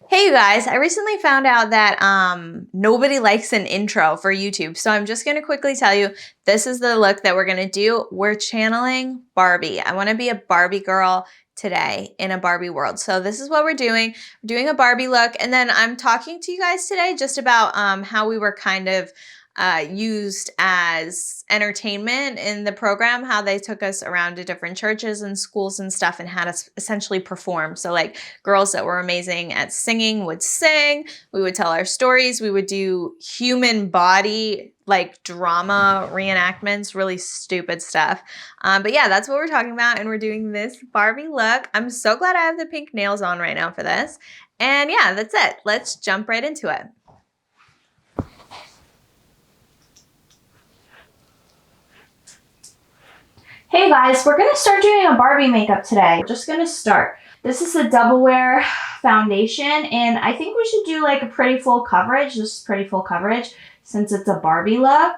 Hey you guys, I recently found out that nobody likes an intro for YouTube. So I'm just going to quickly tell you, this is the look that we're going to do. We're channeling Barbie. I want to be a Barbie girl today in a Barbie world. So this is what we're doing. We're doing a Barbie look. And then I'm talking to you guys today just about how we were kind of used as entertainment in the program, how they took us around to different churches and schools and stuff and had us essentially perform. So like girls that were amazing at singing would sing, we would tell our stories, we would do human body like drama reenactments, really stupid stuff. But yeah, that's what we're talking about, and we're doing this Barbie look. I'm so glad I have the pink nails on right now for this. And yeah, that's it. Let's jump right into it. Hey guys, we're gonna start doing a Barbie makeup today. We're just gonna start. This is the Double Wear foundation, and I think we should do like a pretty full coverage. This is pretty full coverage since it's a Barbie look.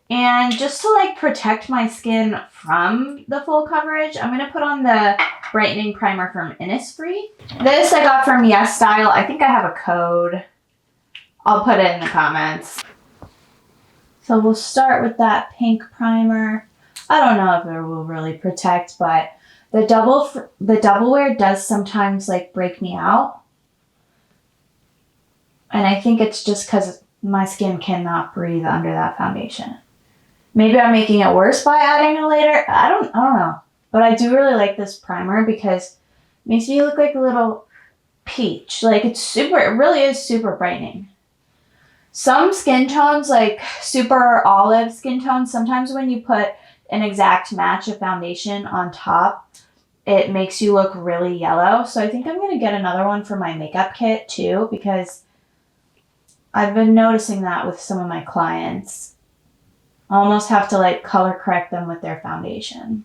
And just to like protect my skin from the full coverage, I'm gonna put on the brightening primer from Innisfree. This I got from Yes Style. I think I have a code. I'll put it in the comments. So we'll start with that pink primer. I don't know if it will really protect, but the double wear does sometimes like break me out. And I think it's just because my skin cannot breathe under that foundation. Maybe I'm making it worse by adding it later. I don't know. But I do really like this primer because it makes me look like a little peach. Like it really is super brightening. Some skin tones, like super olive skin tones, sometimes when you put an exact match of foundation on top, it makes you look really yellow. So I think I'm going to get another one for my makeup kit too, because I've been noticing that with some of my clients. I almost have to like color correct them with their foundation.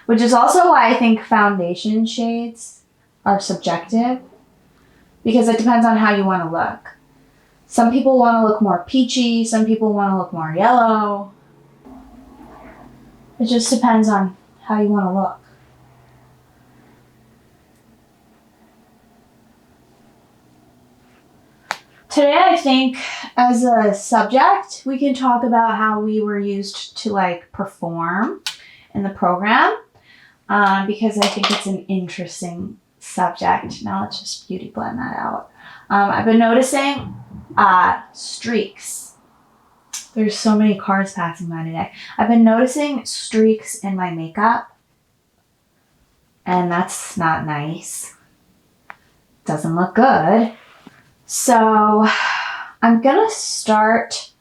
Which is also why I think foundation shades are subjective, because it depends on how you want to look. Some people want to look more peachy, some people want to look more yellow. It just depends on how you want to look. Today, I think, as a subject, we can talk about how we were used to like perform in the program, because I think it's an interesting subject. Now let's just beauty blend that out. I've been noticing streaks. There's so many cars passing by today. I've been noticing streaks in my makeup, and that's not nice. Doesn't look good. So I'm gonna start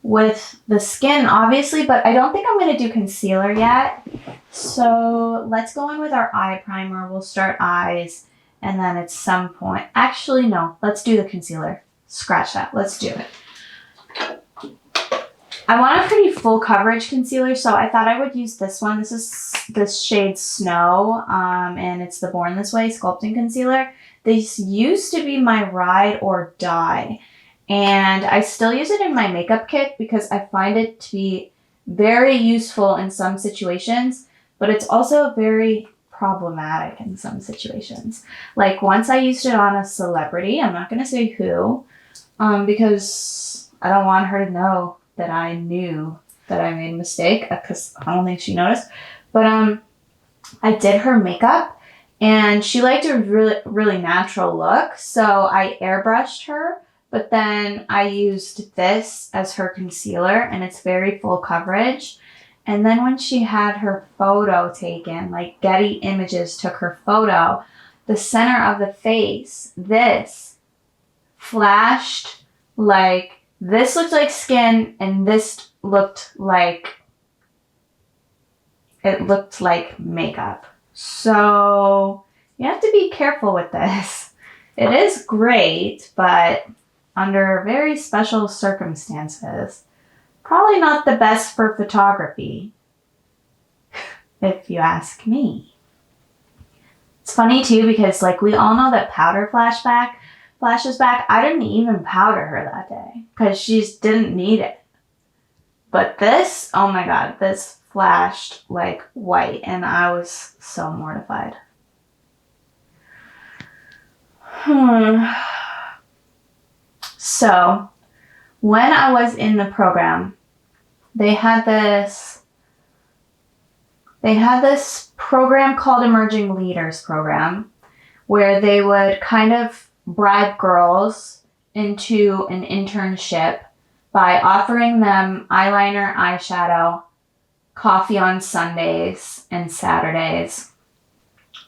with the skin, obviously, but I don't think I'm gonna do concealer yet. So let's go in with our eye primer. We'll start eyes, and then at some point, actually no, let's do the concealer. Scratch that, let's do it. I want a pretty full coverage concealer, so I thought I would use this one. This is this shade Snow, and it's the Born This Way Sculpting Concealer. This used to be my ride or die, and I still use it in my makeup kit because I find it to be very useful in some situations, but it's also very problematic in some situations. Like once I used it on a celebrity, I'm not going to say who, because I don't want her to know that I knew that I made a mistake, because I don't think she noticed. But I did her makeup, and she liked a really natural look, so I airbrushed her, but then I used this as her concealer, and it's very full coverage. And then when she had her photo taken, like Getty Images took her photo, the center of the face, this flashed like, this looked like skin, and this looked like, it looked like makeup. So you have to be careful with this. It is great, but under very special circumstances, probably not the best for photography, if you ask me. It's funny too, because like we all know that powder flashes back. I didn't even powder her that day because she just didn't need it. But this, oh my God, this flashed like white, and I was so mortified. So, when I was in the program, they had this program called Emerging Leaders Program, where they would kind of bribe girls into an internship by offering them eyeliner, eyeshadow, coffee on Sundays and Saturdays,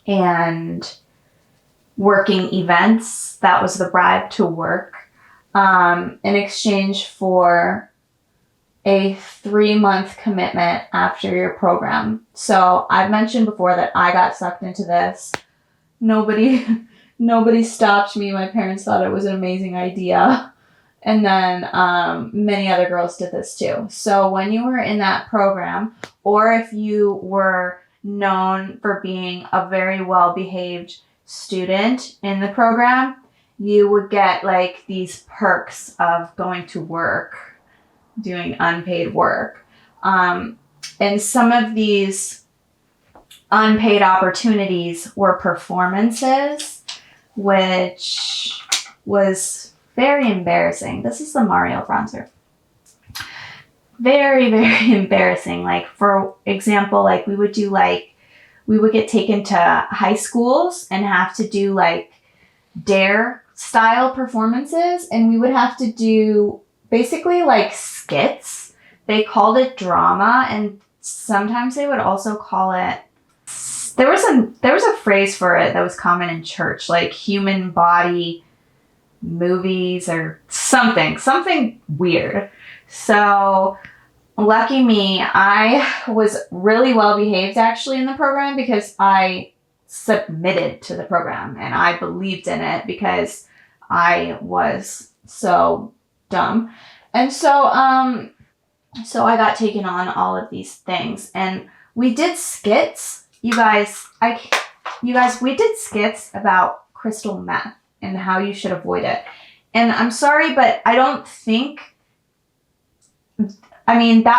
and working events. That was the bribe to work, in exchange for a 3-month commitment after your program. So I've mentioned before that I got sucked into this. Nobody stopped me. My parents thought it was an amazing idea. And then many other girls did this too. So when you were in that program, or if you were known for being a very well-behaved student in the program, you would get like these perks of going to work, doing unpaid work. And some of these unpaid opportunities were performances, which was very embarrassing. This is the Mario bronzer. Very, very embarrassing. Like, for example, like we would get taken to high schools and have to do like dare style performances, and we would have to do basically like skits. They called it drama, and sometimes they would also call it, there was a phrase for it that was common in church, like human body movies or something weird. So lucky me, I was really well behaved actually in the program because I submitted to the program and I believed in it because I was so dumb. And so I got taken on all of these things, and we did skits. You guys, we did skits about crystal meth and how you should avoid it. And I'm sorry, but that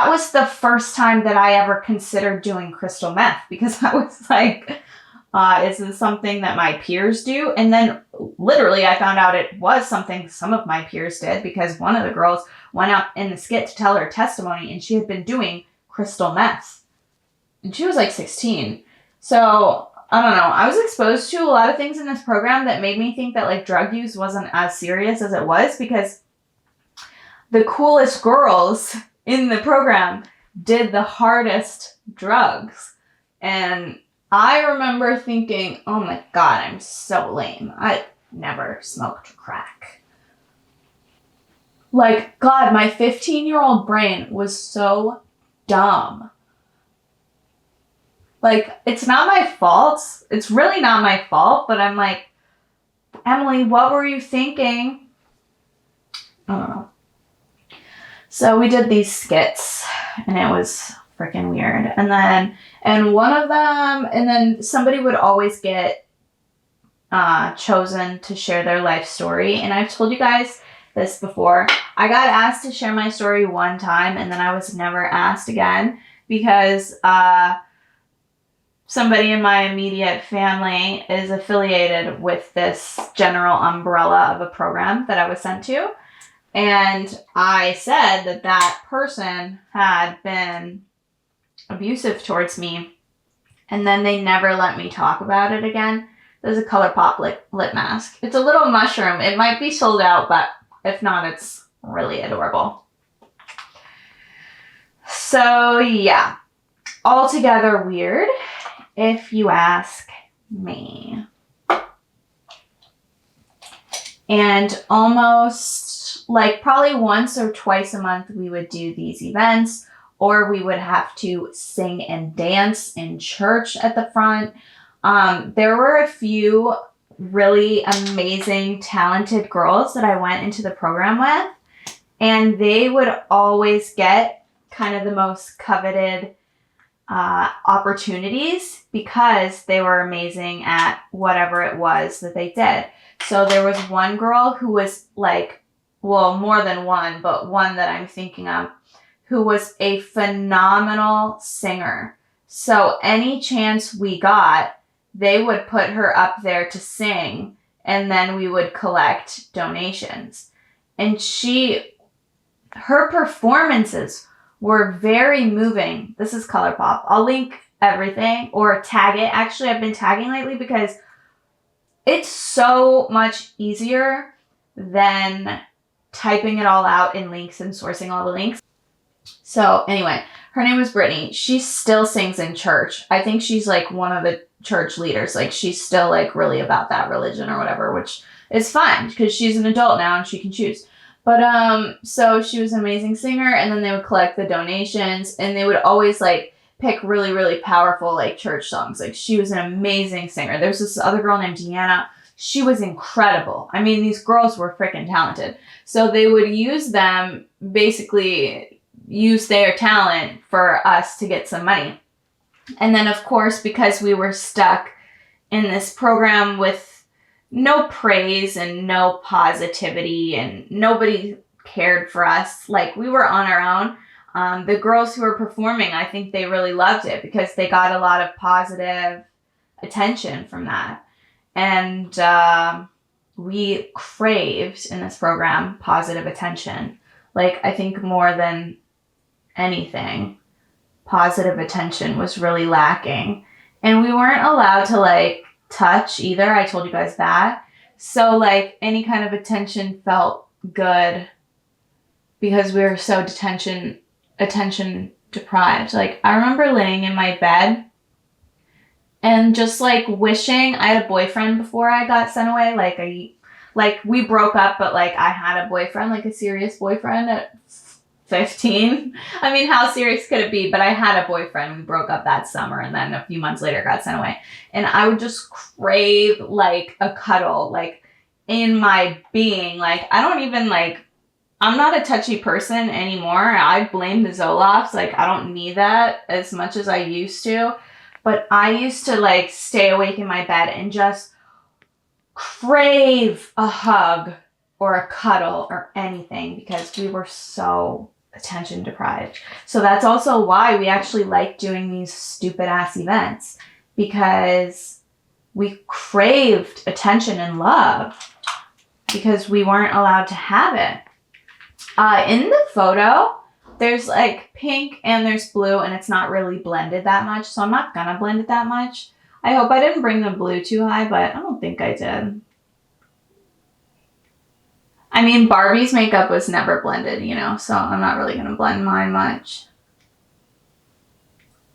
was the first time that I ever considered doing crystal meth, because I was like, is this something that my peers do? And then literally I found out it was something some of my peers did, because one of the girls went up in the skit to tell her testimony, and she had been doing crystal meth. And she was like 16. So, I don't know. I was exposed to a lot of things in this program that made me think that like drug use wasn't as serious as it was, because the coolest girls in the program did the hardest drugs. And I remember thinking, oh my God, I'm so lame. I never smoked crack. Like, God, my 15-year-old brain was so dumb. Like, it's not my fault. It's really not my fault, but I'm like, Emily, what were you thinking? I don't know. So we did these skits, and it was freaking weird. And then somebody would always get chosen to share their life story. And I've told you guys this before. I got asked to share my story one time, and then I was never asked again, because somebody in my immediate family is affiliated with this general umbrella of a program that I was sent to. And I said that person had been abusive towards me, and then they never let me talk about it again. There's a ColourPop lip mask. It's a little mushroom. It might be sold out, but if not, it's really adorable. So yeah, altogether weird, if you ask me. And almost like probably once or twice a month we would do these events, or we would have to sing and dance in church at the front. There were a few really amazing, talented girls that I went into the program with, and they would always get kind of the most coveted opportunities because they were amazing at whatever it was that they did. So there was one girl who was like, well, more than one, but one that I'm thinking of, who was a phenomenal singer. So any chance we got, they would put her up there to sing, and then we would collect donations. And her performances were very moving. This is ColourPop. I'll link everything or tag it. Actually, I've been tagging lately because it's so much easier than typing it all out in links and sourcing all the links. So anyway, her name was Brittany. She still sings in church. I think she's like one of the church leaders. Like she's still like really about that religion or whatever, which is fine because she's an adult now and she can choose. But so she was an amazing singer, and then they would collect the donations, and they would always like pick really, really powerful like church songs. Like she was an amazing singer. There's this other girl named Deanna. She was incredible. I mean, these girls were freaking talented. So they would use them, basically use their talent for us to get some money. And then of course, because we were stuck in this program with no praise and no positivity and nobody cared for us, like we were on our own. The girls who were performing, I think they really loved it because they got a lot of positive attention from that. And we craved in this program positive attention. Like I think more than anything, positive attention was really lacking. And we weren't allowed to like touch either. I told you guys that. So like any kind of attention felt good because we were so attention deprived. Like I remember laying in my bed and just like wishing I had a boyfriend before I got sent away. Like we broke up, but like I had a boyfriend, like a serious boyfriend at 15. I mean, how serious could it be? But I had a boyfriend. We broke up that summer, and then a few months later got sent away. And I would just crave like a cuddle, like in my being. Like I don't even like, I'm not a touchy person anymore. I blame the Zolofts. Like I don't need that as much as I used to. But I used to like stay awake in my bed and just crave a hug or a cuddle or anything because we were so attention deprived. So that's also why we actually like doing these stupid ass events, because we craved attention and love because we weren't allowed to have it. In the photo, there's like pink and there's blue, and it's not really blended that much, so I'm not gonna blend it that much. I hope I didn't bring the blue too high, but I don't think I did. I mean, Barbie's makeup was never blended, you know, so I'm not really gonna blend mine much.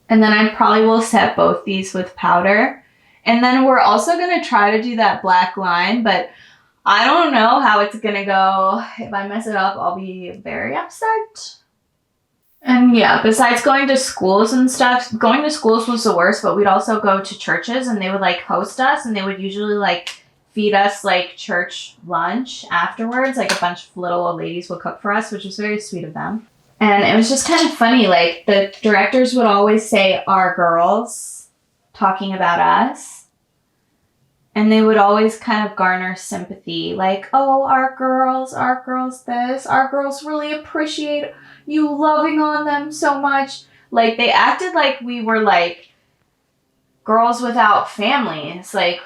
And then I probably will set both these with powder. And then we're also gonna try to do that black line, but I don't know how it's gonna go. If I mess it up, I'll be very upset. And yeah, besides going to schools and stuff, going to schools was the worst, but we'd also go to churches and they would like host us, and they would usually like feed us like church lunch afterwards. Like a bunch of little old ladies would cook for us, which was very sweet of them. And it was just kind of funny. Like the directors would always say "our girls," talking about us. And they would always kind of garner sympathy. Like, oh, our girls this. Our girls really appreciate you loving on them so much. Like they acted like we were like girls without families. Like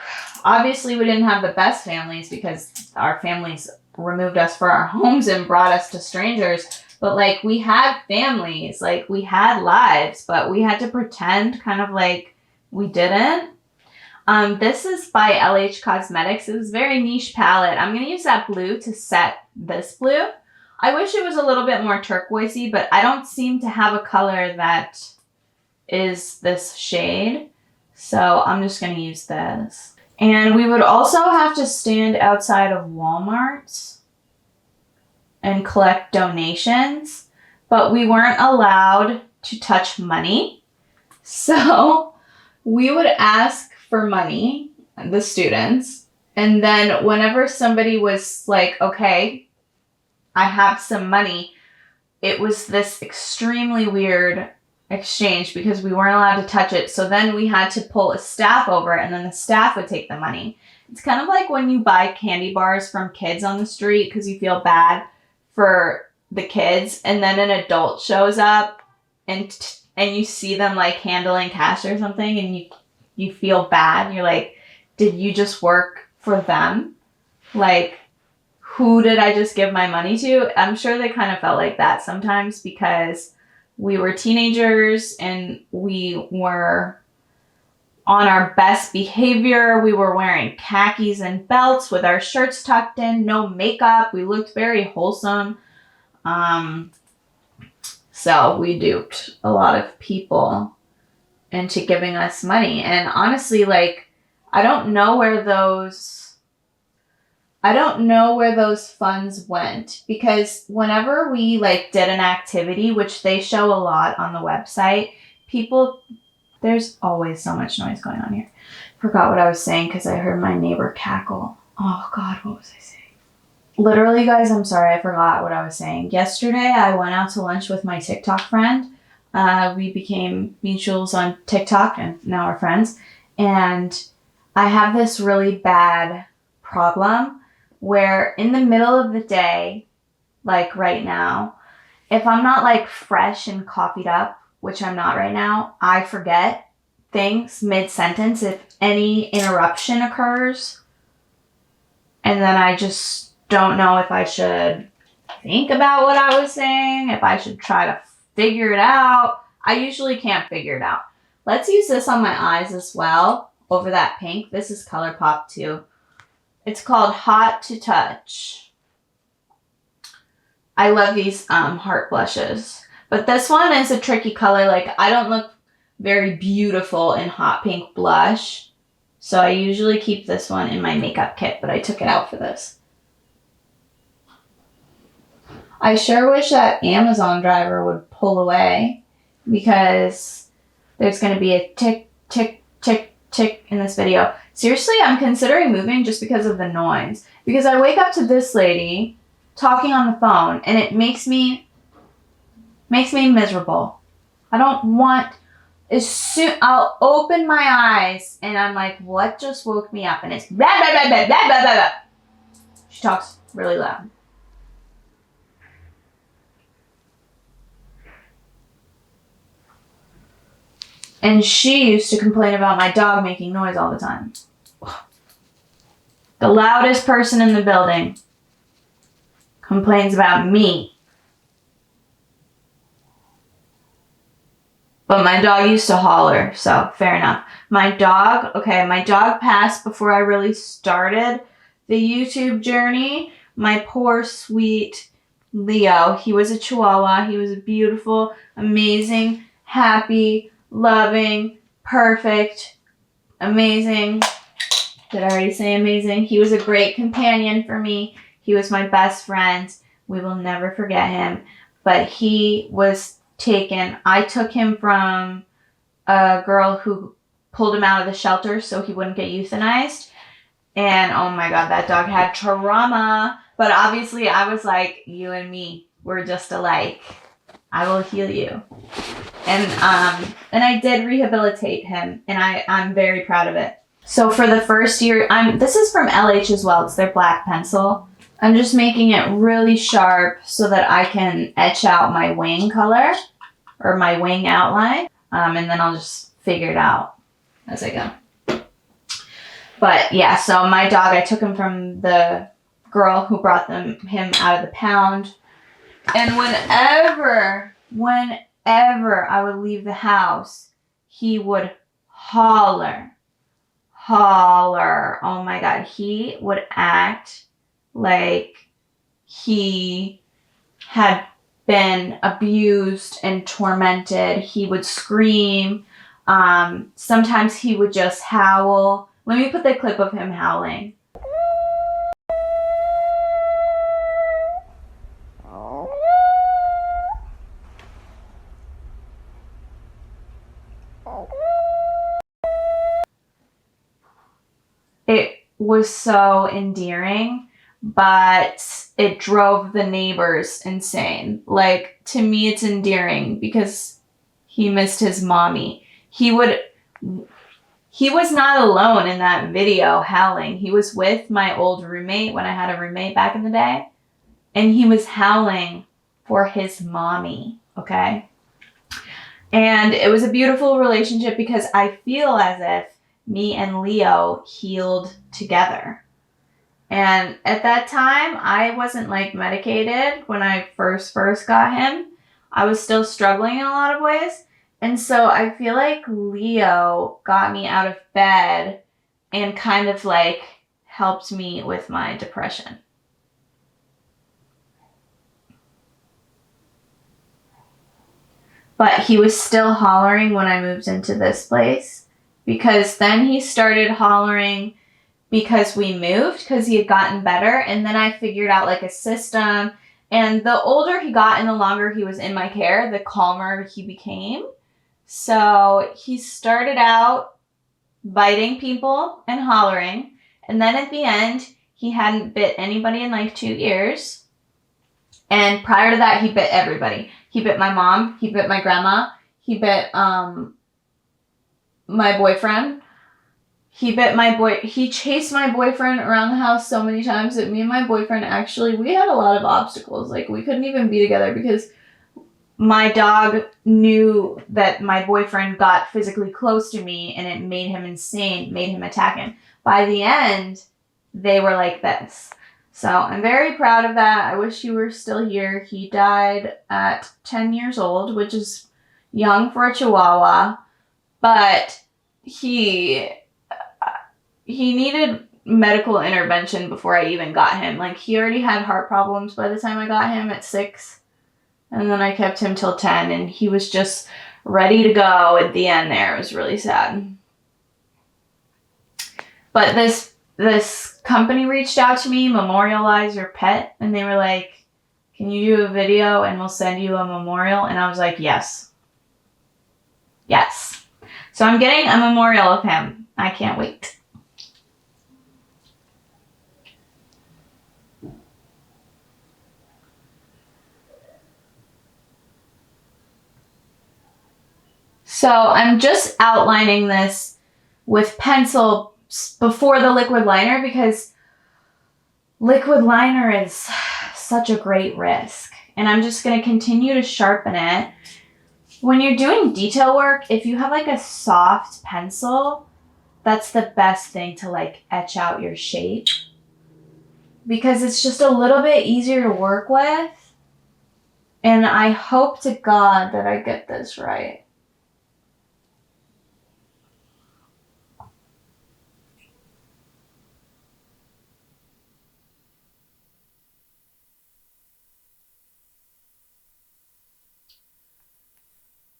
obviously we didn't have the best families because our families removed us from our homes and brought us to strangers. But like we had families, like we had lives, but we had to pretend kind of like we didn't. This is by LH Cosmetics. It was very niche palette. I'm going to use that blue to set this blue. I wish it was a little bit more turquoisey, but I don't seem to have a color that is this shade. So I'm just going to use this. And we would also have to stand outside of Walmart and collect donations, but we weren't allowed to touch money. So we would ask for money, the students, and then whenever somebody was like, okay, I have some money, it was this extremely weird exchange because we weren't allowed to touch it. So then we had to pull a staff over, and then the staff would take the money. It's kind of like when you buy candy bars from kids on the street because you feel bad for the kids, and then an adult shows up and you see them like handling cash or something, and you feel bad. You're like, did you just work for them. Like, who did I just give my money to? I'm sure they kind of felt like that sometimes because we were teenagers and we were on our best behavior. We were wearing khakis and belts with our shirts tucked in, no makeup. We looked very wholesome. So we duped a lot of people into giving us money. And honestly, like, I don't know where those funds went, because whenever we like did an activity, which they show a lot on the website, there's always so much noise going on here. Forgot what I was saying because I heard my neighbor cackle. Oh God, what was I saying? Literally, guys, I'm sorry, I forgot what I was saying. Yesterday, I went out to lunch with my TikTok friend. We became mutuals on TikTok and now we're friends. And I have this really bad problem where in the middle of the day, like right now, if I'm not like fresh and coffeed up, which I'm not right now, I forget things mid-sentence if any interruption occurs. And then I just don't know if I should think about what I was saying, if I should try to figure it out. I usually can't figure it out. Let's use this on my eyes as well, over that pink. This is ColourPop too. It's called Hot to Touch. I love these heart blushes. But this one is a tricky color. Like, I don't look very beautiful in hot pink blush. So I usually keep this one in my makeup kit, but I took it out for this. I sure wish that Amazon driver would pull away, because there's going to be a tick, tick, tick, tick in this video. Seriously, I'm considering moving just because of the noise. Because I wake up to this lady talking on the phone and it makes me miserable. I don't want, I'll open my eyes and I'm like, what just woke me up? And it's blah, blah, blah, blah, blah, blah, blah. She talks really loud. And she used to complain about my dog making noise all the time. The loudest person in the building complains about me. But my dog used to holler, so fair enough. My dog passed before I really started the YouTube journey. My poor, sweet Leo. He was a Chihuahua. He was a beautiful, amazing, happy, loving, perfect, amazing. Did I already say amazing? He was a great companion for me. He was my best friend. We will never forget him. But he was taken. I took him from a girl who pulled him out of the shelter so he wouldn't get euthanized. And oh my God, that dog had trauma. But obviously I was like, you and me, we're just alike. I will heal you. And I did rehabilitate him, and I'm very proud of it. So for the first year, this is from LH as well. It's their black pencil. I'm just making it really sharp so that I can etch out my wing color or my wing outline. And then I'll just figure it out as I go. But yeah, so my dog, I took him from the girl who brought him out of the pound. And whenever I would leave the house, he would holler. Oh my God. He would act like he had been abused and tormented. He would scream. Sometimes he would just howl. Let me put the clip of him howling. It was so endearing, but it drove the neighbors insane. Like, to me, it's endearing because he missed his mommy. He was not alone in that video howling. He was with my old roommate when I had a roommate back in the day, and he was howling for his mommy, okay? And it was a beautiful relationship because I feel as if me and Leo healed together. And at that time, I wasn't like medicated when I first got him. I was still struggling in a lot of ways. And so I feel like Leo got me out of bed and kind of like helped me with my depression. But he was still hollering when I moved into this place, because then he started hollering because we moved, because he had gotten better. And then I figured out like a system. And the older he got and the longer he was in my care, the calmer he became. So he started out biting people and hollering. And then at the end, he hadn't bit anybody in like 2 years. And prior to that, he bit everybody. He bit my mom. He bit my grandma. He bit my boyfriend. He chased my boyfriend around the house so many times that me and my boyfriend actually, we had a lot of obstacles. Like, we couldn't even be together because my dog knew that my boyfriend got physically close to me and it made him insane, made him attack him. By the end, they were like this. So I'm very proud of that. I wish he were still here. He died at 10 years old, which is young for a Chihuahua, but he needed medical intervention before I even got him. Like, he already had heart problems by the time I got him at 6. And then I kept him till 10, and he was just ready to go at the end there. It was really sad. But this company reached out to me, Memorialize Your Pet, and they were like, can you do a video and we'll send you a memorial? And I was like, yes. Yes. So I'm getting a memorial of him. I can't wait. So I'm just outlining this with pencil before the liquid liner, because liquid liner is such a great risk. And I'm just going to continue to sharpen it. When you're doing detail work, if you have like a soft pencil, that's the best thing to like etch out your shape, because it's just a little bit easier to work with. And I hope to God that I get this right.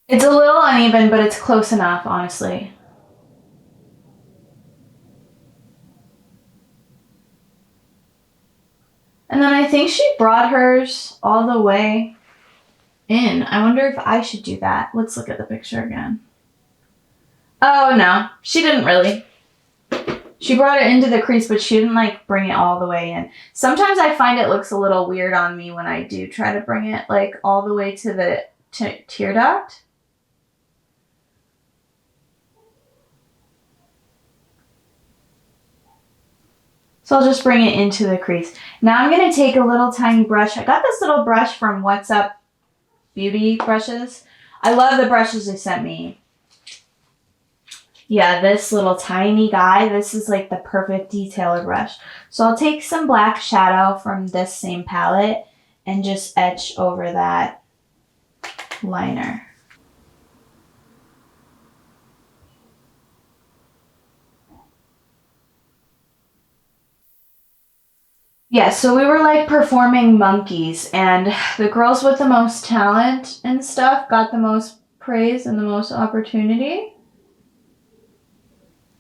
It's a little uneven, but it's close enough, honestly. And then I think she brought hers all the way in. I wonder if I should do that. Let's look at the picture again. Oh, no. She didn't really. She brought it into the crease, but she didn't like bring it all the way in. Sometimes I find it looks a little weird on me when I do try to bring it like all the way to the tear duct. So I'll just bring it into the crease. Now I'm going to take a little tiny brush. I got this little brush from What's Up Beauty Brushes. I love the brushes they sent me. Yeah, this little tiny guy, this is like the perfect detailer brush. So I'll take some black shadow from this same palette and just etch over that liner. Yeah, so we were like performing monkeys, and the girls with the most talent and stuff got the most praise and the most opportunity.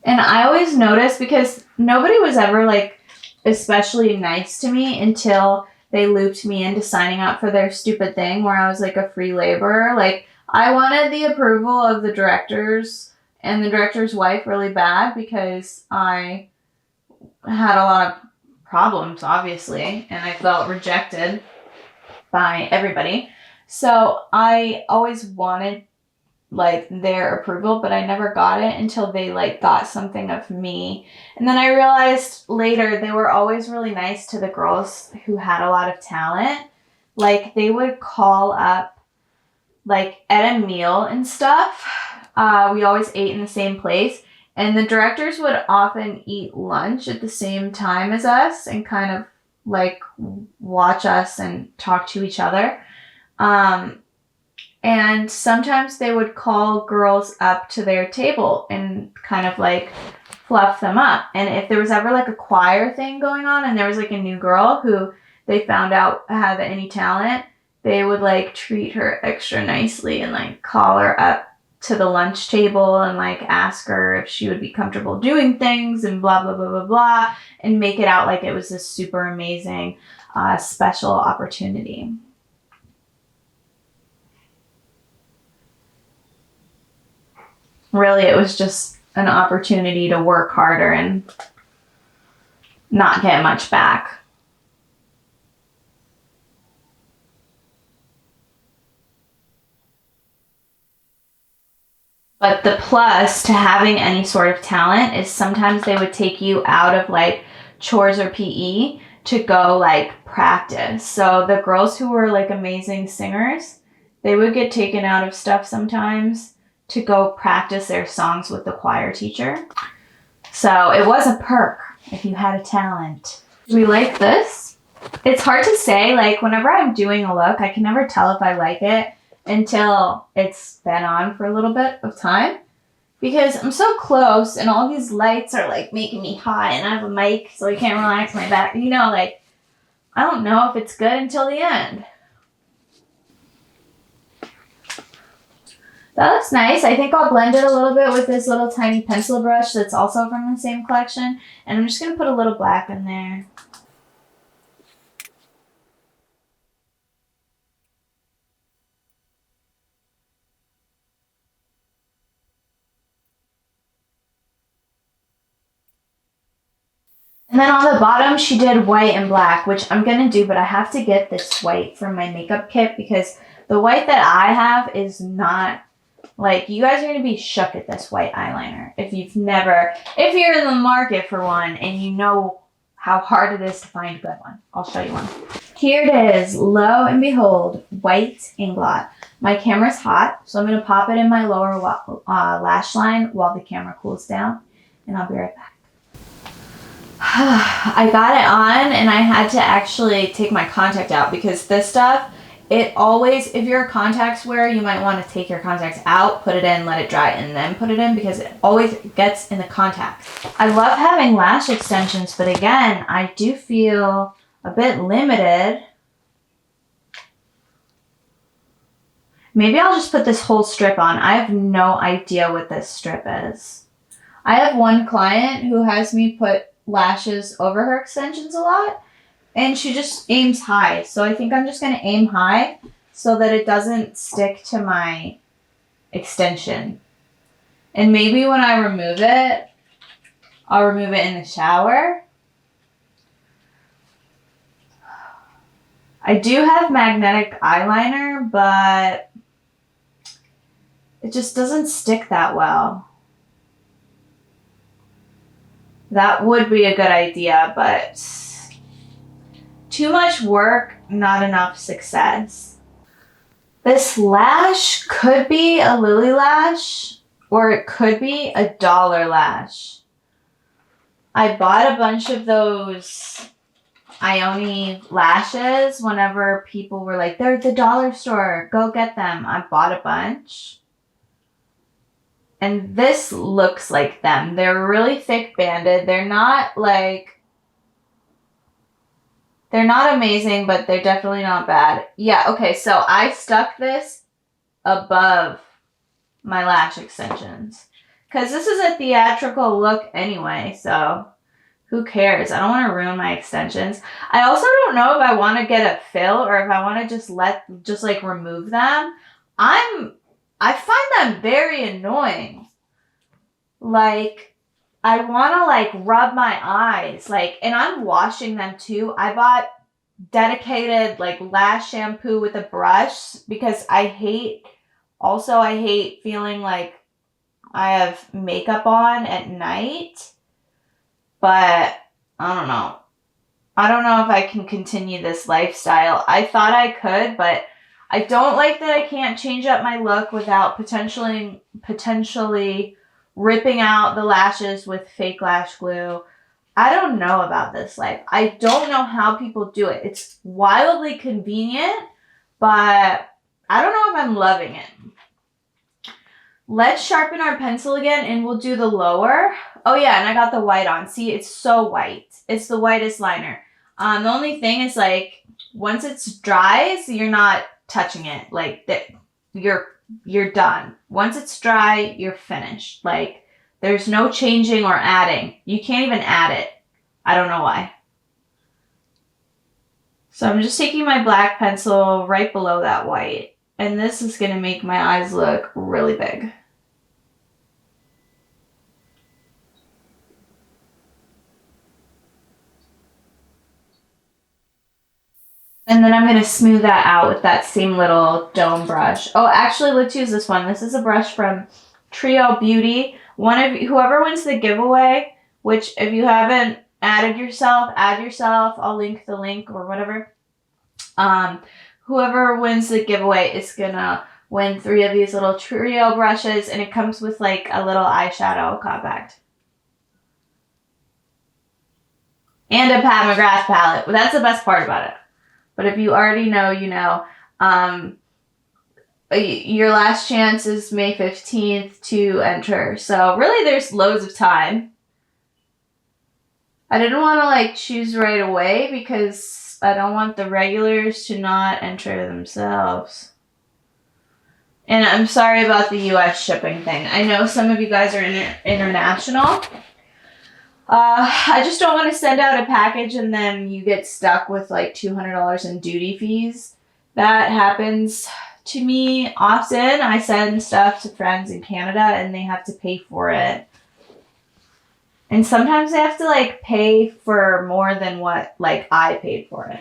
And I always noticed, because nobody was ever like especially nice to me until they looped me into signing up for their stupid thing where I was like a free laborer. Like, I wanted the approval of the directors and the director's wife really bad, because I had a lot of problems, obviously, and I felt rejected by everybody. So I always wanted like their approval, but I never got it until they like got something of me. And then I realized later they were always really nice to the girls who had a lot of talent. Like, they would call up like at a meal and stuff. We always ate in the same place, And the directors would often eat lunch at the same time as us and kind of like watch us and talk to each other. And sometimes they would call girls up to their table and kind of like fluff them up. And if there was ever like a choir thing going on and there was like a new girl who they found out had any talent, they would like treat her extra nicely and like call her up to the lunch table and like ask her if she would be comfortable doing things and blah, blah, blah, blah, blah, and make it out like it was this super amazing special opportunity. Really, it was just an opportunity to work harder and not get much back. But the plus to having any sort of talent is sometimes they would take you out of like chores or PE to go like practice. So the girls who were like amazing singers, they would get taken out of stuff sometimes to go practice their songs with the choir teacher. So it was a perk if you had a talent. Do we like this? It's hard to say. Like whenever I'm doing a look, I can never tell if I like it until it's been on for a little bit of time, because I'm so close and all these lights are like making me hot and I have a mic so I can't relax my back. You know, like I don't know if it's good until the end. That looks nice. I think I'll blend it a little bit with this little tiny pencil brush that's also from the same collection. And I'm just going to put a little black in there. And then on the bottom, she did white and black, which I'm going to do, but I have to get this white from my makeup kit because the white that I have is not, like, you guys are going to be shook at this white eyeliner if you're in the market for one and you know how hard it is to find a good one. I'll show you one. Here it is, lo and behold, white Inglot. My camera's hot, so I'm going to pop it in my lower lash line while the camera cools down, and I'll be right back. I got it on and I had to actually take my contact out because this stuff, it always, if you're a contacts wearer, you might want to take your contacts out, put it in, let it dry, and then put it in because it always gets in the contacts. I love having lash extensions, but again, I do feel a bit limited. Maybe I'll just put this whole strip on. I have no idea what this strip is. I have one client who has me put lashes over her extensions a lot, and she just aims high. So I think I'm just going to aim high so that it doesn't stick to my extension. And maybe when I remove it, I'll remove it in the shower. I do have magnetic eyeliner, but it just doesn't stick that well. That would be a good idea, but too much work, not enough success. This lash could be a Lily lash, or it could be a dollar lash. I bought a bunch of those Ione lashes whenever people were like, they're at the dollar store, go get them. I bought a bunch. And this looks like them. They're really thick banded. They're not amazing, but they're definitely not bad. Yeah, okay, so I stuck this above my lash extensions because this is a theatrical look anyway, so who cares? I don't want to ruin my extensions. I also don't know if I want to get a fill or if I want to just like remove them. I find them very annoying. Like, I want to like rub my eyes, like, and I'm washing them too. I bought dedicated like lash shampoo with a brush because I hate feeling like I have makeup on at night. But I don't know. I don't know if I can continue this lifestyle. I thought I could, but I don't like that I can't change up my look without potentially ripping out the lashes with fake lash glue. I don't know about this life. I don't know how people do it. It's wildly convenient, but I don't know if I'm loving it. Let's sharpen our pencil again, and we'll do the lower. Oh yeah, and I got the white on. See, it's so white. It's the whitest liner. The only thing is, like, once it's dry, so you're not touching it. Like, you're done. Once it's dry, you're finished. Like, there's no changing or adding. You can't even add it. I don't know why. So I'm just taking my black pencil right below that white. And this is going to make my eyes look really big. And then I'm going to smooth that out with that same little dome brush. Oh, actually, let's use this one. This is a brush from Trio Beauty. Whoever wins the giveaway, which if you haven't added yourself, add yourself. I'll link the link or whatever. Whoever wins the giveaway is going to win 3 of these little Trio brushes, and it comes with like a little eyeshadow compact. And a Pat McGrath palette. That's the best part about it. But if you already know, you know. Your last chance is May 15th to enter. So really there's loads of time. I didn't want to like choose right away because I don't want the regulars to not enter themselves. And I'm sorry about the US shipping thing. I know some of you guys are international. I just don't want to send out a package and then you get stuck with like $200 in duty fees. That happens to me often. I send stuff to friends in Canada and they have to pay for it. And sometimes they have to like pay for more than what like I paid for it.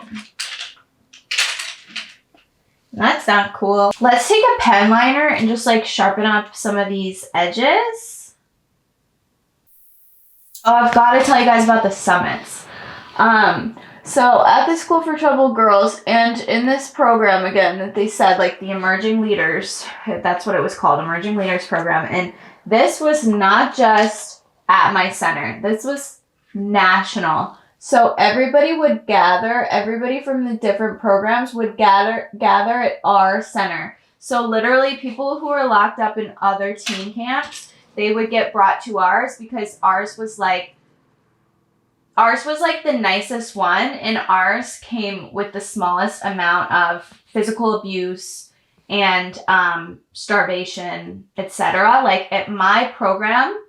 That's not cool. Let's take a pen liner and just like sharpen up some of these edges. Oh, I've got to tell you guys about the summits. So at the School for Troubled Girls, and in this program, again, that they said, like, the Emerging Leaders, that's what it was called, Emerging Leaders Program, and this was not just at my center. This was national. So everybody would gather, everybody from the different programs would gather at our center. So literally people who were locked up in other teen camps, they would get brought to ours because ours was like the nicest one, and ours came with the smallest amount of physical abuse and starvation, etc. Like at my program,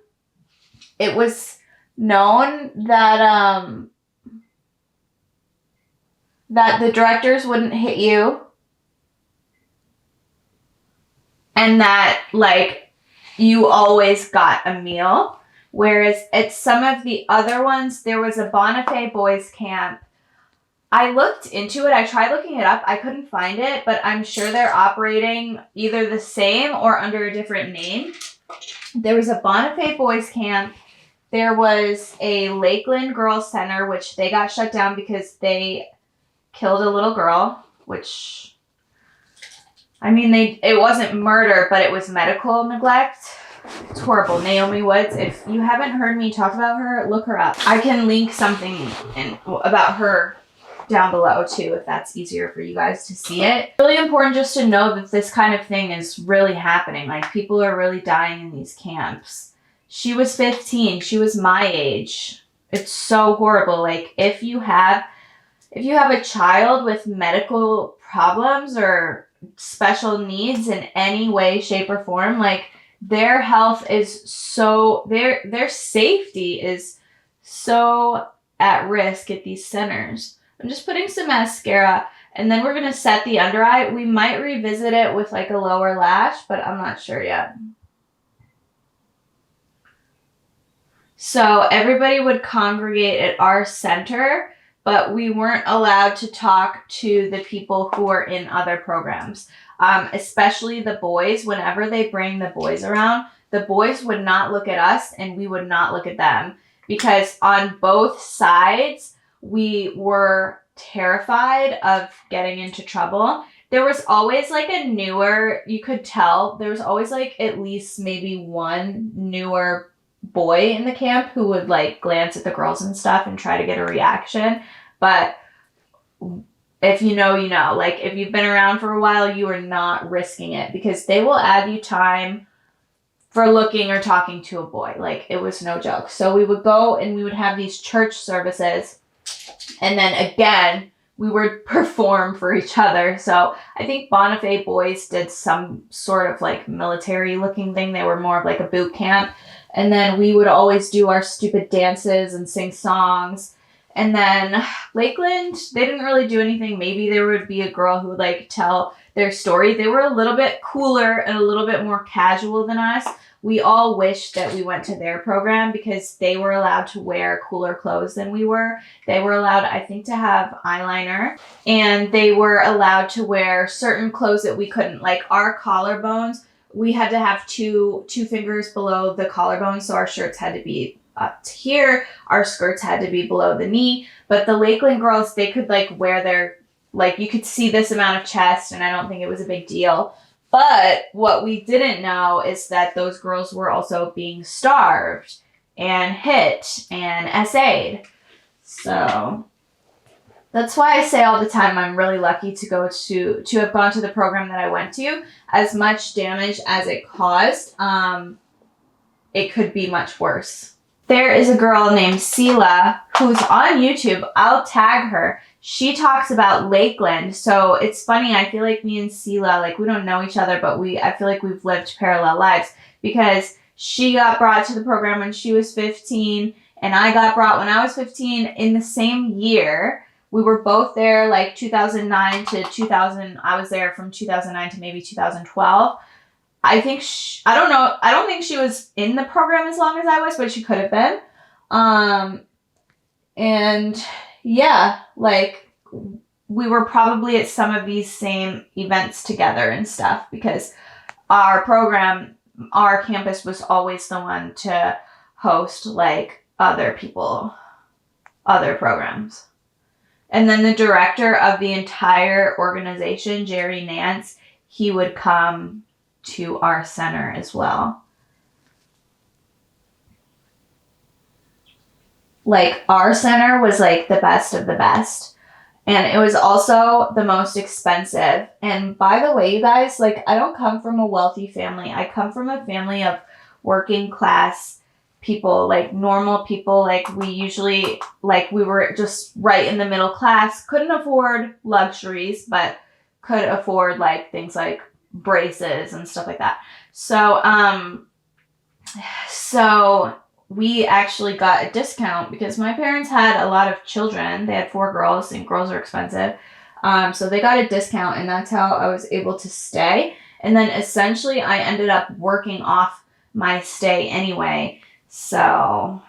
it was known that that the directors wouldn't hit you, and that like you always got a meal. Whereas at some of the other ones, there was a Bonifay boys camp. I looked into it. I tried looking it up. I couldn't find it, but I'm sure they're operating either the same or under a different name. There was a Bonifay boys camp. There was a Lakeland Girls Center, which they got shut down because they killed a little girl, which... I mean, it wasn't murder, but it was medical neglect. It's horrible. Naomi Woods. If you haven't heard me talk about her, look her up. I can link something about her down below too, if that's easier for you guys to see it. It's really important just to know that this kind of thing is really happening. Like, people are really dying in these camps. She was 15. She was my age. It's so horrible. Like, if you have a child with medical problems or special needs in any way, shape, or form, like, their health is so, their safety is so at risk at these centers. I'm just putting some mascara, and then we're going to set the under eye. We might revisit it with like a lower lash, but I'm not sure yet. So everybody would congregate at our center, but we weren't allowed to talk to the people who are in other programs, especially the boys. Whenever they bring the boys around, the boys would not look at us and we would not look at them, because on both sides, we were terrified of getting into trouble. there was always like a newer, you could tell, there was always like at least maybe one newer boy in the camp who would like glance at the girls and stuff and try to get a reaction. But if you know, you know. Like, if you've been around for a while, you are not risking it because they will add you time for looking or talking to a boy. Like, it was no joke. So we would go and we would have these church services. And then again, we would perform for each other. So I think Bonifay boys did some sort of like military looking thing. They were more of like a boot camp. And then we would always do our stupid dances and sing songs. And then Lakeland, they didn't really do anything. Maybe there would be a girl who would like tell their story. They were a little bit cooler and a little bit more casual than us. We all wished that we went to their program because they were allowed to wear cooler clothes than we were. They were allowed, I think, to have eyeliner, and they were allowed to wear certain clothes that we couldn't. Like our collarbones, we had to have two fingers below the collarbone, so our shirts had to be up to here. Our skirts had to be below the knee. But the Lakeland girls, they could like wear their, like you could see this amount of chest, and I don't think it was a big deal. But what we didn't know is that those girls were also being starved and hit and essayed. So that's why I say all the time I'm really lucky to go to have gone to the program that I went to. As much damage as it caused, it could be much worse. There is a girl named Sela who's on YouTube. I'll tag her. She talks about Lakeland. So it's funny. I feel like me and Sela, like we don't know each other, but I feel like we've lived parallel lives because she got brought to the program when she was 15 and I got brought when I was 15 in the same year. We were both there like 2009 to 2000. I was there from 2009 to maybe 2012. I think, I don't know. I don't think she was in the program as long as I was, but she could have been. And yeah, like we were probably at some of these same events together and stuff because our program, our campus was always the one to host like other people, other programs. And then the director of the entire organization, Jerry Nance, he would come to our center as well. Like our center was like the best of the best. And it was also the most expensive. And by the way, you guys, like I don't come from a wealthy family. I come from a family of working class people, like normal people. Like we usually, like we were just right in the middle class, couldn't afford luxuries, but could afford like things like braces and stuff like that. So we actually got a discount because my parents had a lot of children. They had 4 girls and girls are expensive. So they got a discount and that's how I was able to stay. And then essentially I ended up working off my stay anyway. So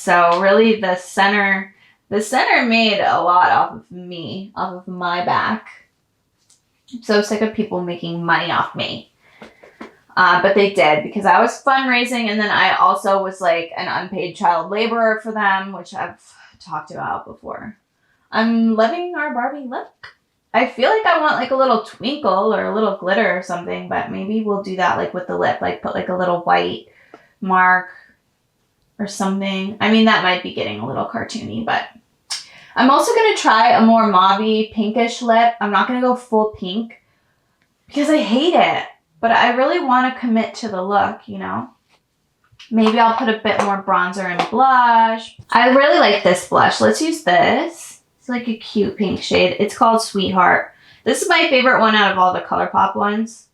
really the center made a lot off of me, off of my back. I'm so sick of people making money off me. But they did because I was fundraising and then I also was like an unpaid child laborer for them, which I've talked about before. I'm loving our Barbie look. I feel like I want like a little twinkle or a little glitter or something, but maybe we'll do that like with the lip, like put like a little white mark or something. I mean, that might be getting a little cartoony, but I'm also going to try a more mauve-y pinkish lip. I'm not going to go full pink because I hate it, but I really want to commit to the look, you know? Maybe I'll put a bit more bronzer and blush. I really like this blush. Let's use this. It's like a cute pink shade. It's called Sweetheart. This is my favorite one out of all the ColourPop ones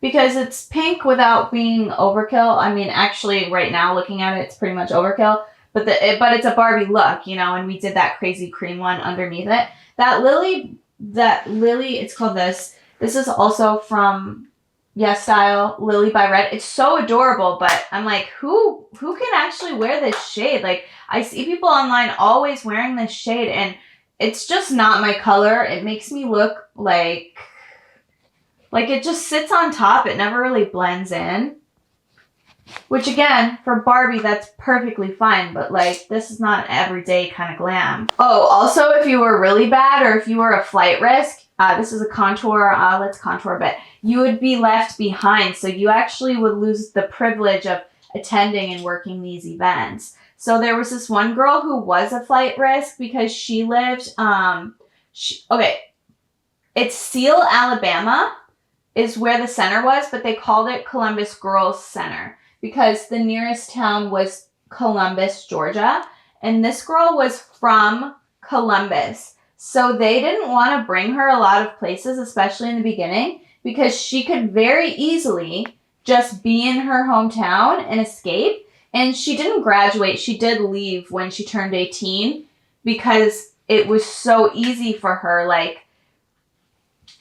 because it's pink without being overkill. I mean, actually right now looking at it, it's pretty much overkill. But it's a Barbie look, you know, and we did that crazy cream one underneath it. That lily, it's called this. This is also from Yes Style, Lily by Red. It's so adorable, but I'm like, who can actually wear this shade? Like, I see people online always wearing this shade, and it's just not my color. It makes me look like it just sits on top. It never really blends in. Which again, for Barbie, that's perfectly fine, but like this is not everyday kind of glam. Oh, also if you were really bad or if you were a flight risk, this is a contour, let's contour a bit. You would be left behind. So you actually would lose the privilege of attending and working these events. So there was this one girl who was a flight risk because she lived, it's Sela, Alabama is where the center was, but they called it Columbus Girls Center because the nearest town was Columbus, Georgia. And this girl was from Columbus. So they didn't want to bring her a lot of places, especially in the beginning, because she could very easily just be in her hometown and escape. And she didn't graduate. She did leave when she turned 18 because it was so easy for her. Like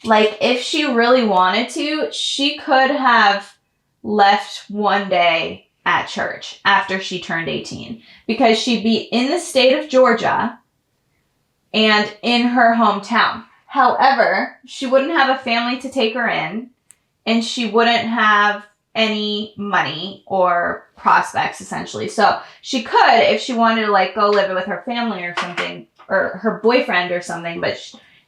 if she really wanted to, she could have left one day at church after she turned 18 because she'd be in the state of Georgia and in her hometown. However, she wouldn't have a family to take her in, and she wouldn't have any money or prospects, essentially. So she could, if she wanted to, like, go live with her family or something, or her boyfriend or something, but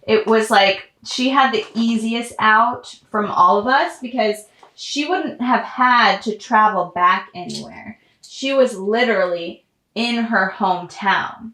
it was like she had the easiest out from all of us because she wouldn't have had to travel back anywhere. She was literally in her hometown.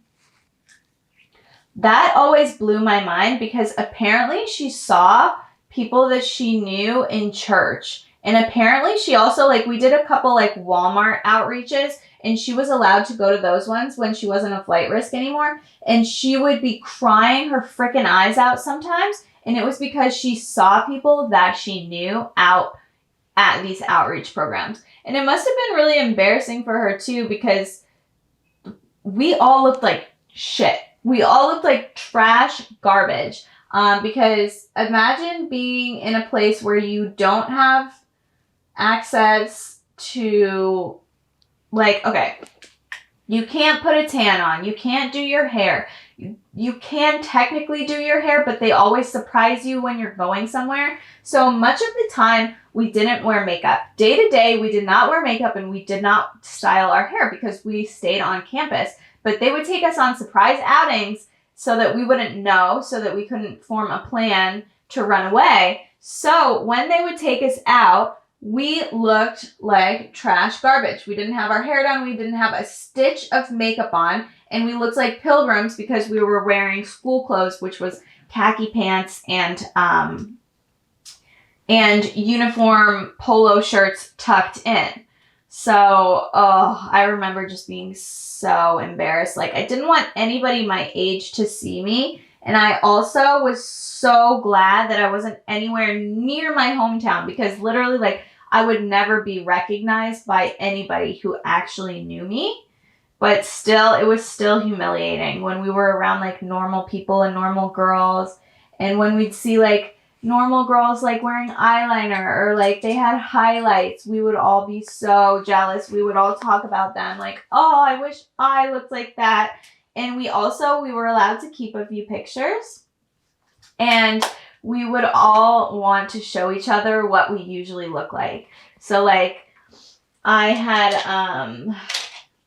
That always blew my mind because apparently she saw people that she knew in church. And apparently she also, like, we did a couple, like, Walmart outreaches, and she was allowed to go to those ones when she wasn't a flight risk anymore. And she would be crying her freaking eyes out sometimes. And it was because she saw people that she knew out at these outreach programs. And it must have been really embarrassing for her, too, because we all looked like shit. We all looked like trash garbage. Because imagine being in a place where you don't have access to, like, okay, you can't put a tan on. You can't do your hair. You can technically do your hair, but they always surprise you when you're going somewhere. So much of the time, we didn't wear makeup. Day to day, we did not wear makeup and we did not style our hair because we stayed on campus. But they would take us on surprise outings so that we wouldn't know, so that we couldn't form a plan to run away. So when they would take us out, we looked like trash garbage. We didn't have our hair done. We didn't have a stitch of makeup on. And we looked like pilgrims because we were wearing school clothes, which was khaki pants and uniform polo shirts tucked in. So, I remember just being so embarrassed. Like, I didn't want anybody my age to see me. And I also was so glad that I wasn't anywhere near my hometown because literally, like, I would never be recognized by anybody who actually knew me. But still, it was still humiliating when we were around, like, normal people and normal girls. And when we'd see, like, normal girls, like, wearing eyeliner or, like, they had highlights, we would all be so jealous. We would all talk about them, like, oh, I wish I looked like that. And we were allowed to keep a few pictures. And we would all want to show each other what we usually look like. So, like, I had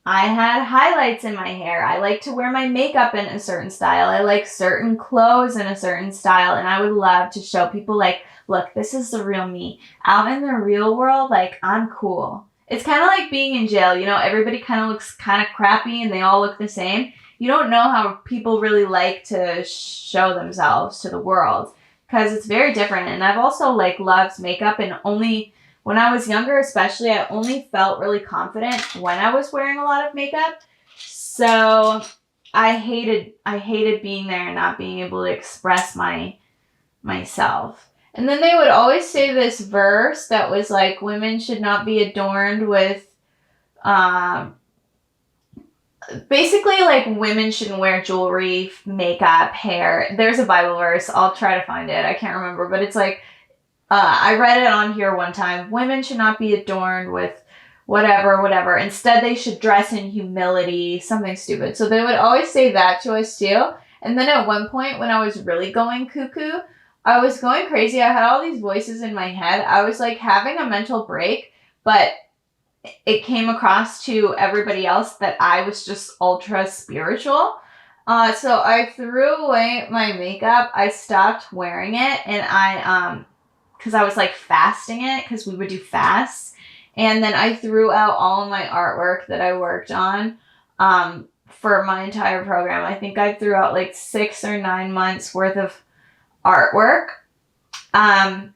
highlights in my hair. I like to wear my makeup in a certain style. I like certain clothes in a certain style. And I would love to show people, like, look, this is the real me. Out in the real world, like, I'm cool. It's kind of like being in jail. You know, everybody kind of looks kind of crappy and they all look the same. You don't know how people really like to show themselves to the world because it's very different. And I've also, like, loved makeup, and only when I was younger, especially, I only felt really confident when I was wearing a lot of makeup. So I hated being there and not being able to express myself. And then they would always say this verse that was like, women should not be adorned with, basically, like, women shouldn't wear jewelry, makeup, hair. There's a Bible verse. I'll try to find it. I can't remember, but it's like, I read it on here one time. Women should not be adorned with whatever. Instead, they should dress in humility, something stupid. So they would always say that to us too. And then at one point when I was really going cuckoo, I was going crazy. I had all these voices in my head. I was, like, having a mental break, but it came across to everybody else that I was just ultra spiritual. So I threw away my makeup. I stopped wearing it, and because I was like fasting it, because we would do fasts. And then I threw out all of my artwork that I worked on for my entire program. I think I threw out like 6 or 9 months worth of artwork. And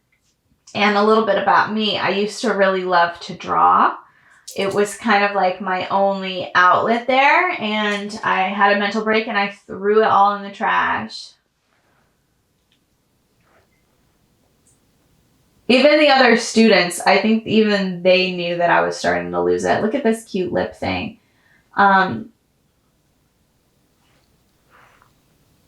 a little bit about me. I used to really love to draw. It was kind of like my only outlet there, and I had a mental break and I threw it all in the trash. Even the other students, I think even they knew that I was starting to lose it. Look at this cute lip thing.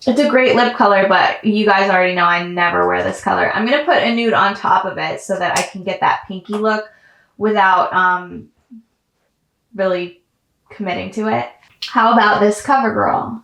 It's a great lip color, but you guys already know I never wear this color. I'm going to put a nude on top of it so that I can get that pinky look without really committing to it. How about this CoverGirl?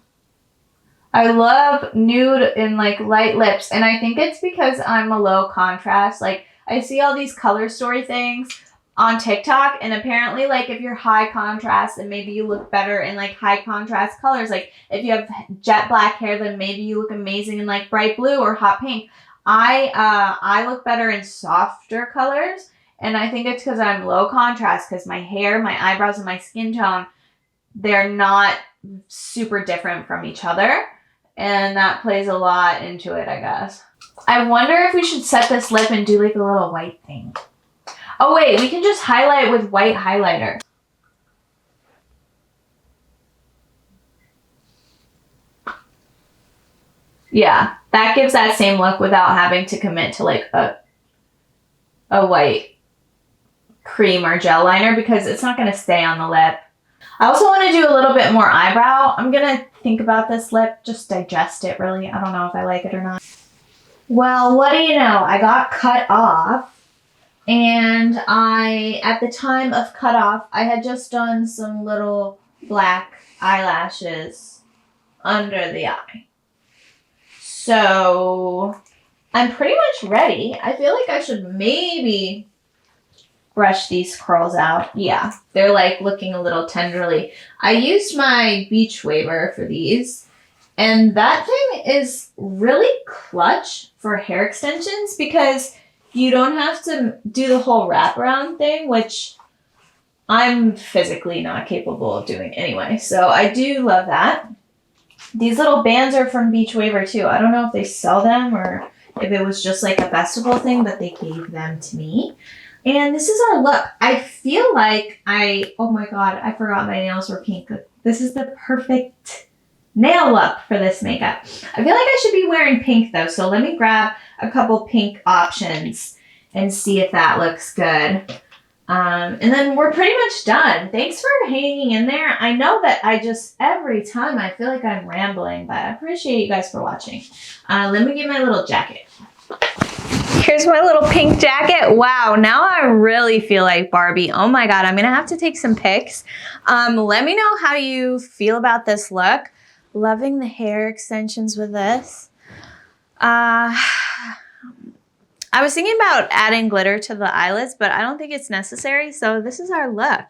I love nude and like light lips, and I think it's because I'm a low contrast. Like, I see all these color story things on TikTok, and apparently like if you're high contrast, then maybe you look better in like high contrast colors. Like if you have jet black hair, then maybe you look amazing in like bright blue or hot pink. I look better in softer colors, and I think it's because I'm low contrast, because my hair, my eyebrows, and my skin tone, they're not super different from each other. And that plays a lot into it, I guess. I wonder if we should set this lip and do like a little white thing. Oh wait, we can just highlight with white highlighter. Yeah, that gives that same look without having to commit to like a white cream or gel liner, because it's not going to stay on the lip. I also want to do a little bit more eyebrow. I'm going to think about this lip, just digest it really. I don't know if I like it or not. Well, what do you know? I got cut off, and at the time of cut off, I had just done some little black eyelashes under the eye. So I'm pretty much ready. I feel like I should maybe brush these curls out. Yeah, they're like looking a little tenderly. I used my beach waver for these, and that thing is really clutch for hair extensions because you don't have to do the whole wraparound thing, which I'm physically not capable of doing anyway. So I do love that. These little bands are from Beach Waver too. I don't know if they sell them or if it was just like a festival thing, but they gave them to me. And this is our look. I feel like oh my God, I forgot my nails were pink. This is the perfect nail look for this makeup. I feel like I should be wearing pink though. So let me grab a couple pink options and see if that looks good. And then we're pretty much done. Thanks for hanging in there. I know that every time I feel like I'm rambling, but I appreciate you guys for watching. Let me get my little jacket. Here's my little pink jacket. Wow, now I really feel like Barbie. Oh my God, I'm gonna have to take some pics. Let me know how you feel about this look. Loving the hair extensions with this. I was thinking about adding glitter to the eyelids, but I don't think it's necessary. So this is our look.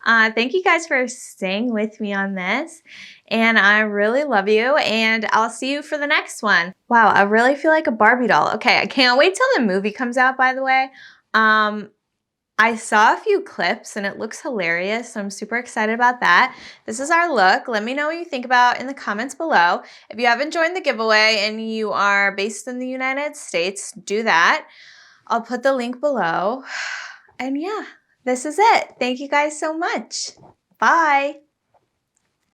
Thank you guys for staying with me on this. And I really love you. And I'll see you for the next one. Wow, I really feel like a Barbie doll. Okay, I can't wait till the movie comes out, by the way. I saw a few clips and it looks hilarious, so I'm super excited about that. This is our look. Let me know what you think about in the comments below. If you haven't joined the giveaway and you are based in the United States, do that. I'll put the link below. And yeah, this is it. Thank you guys so much. Bye.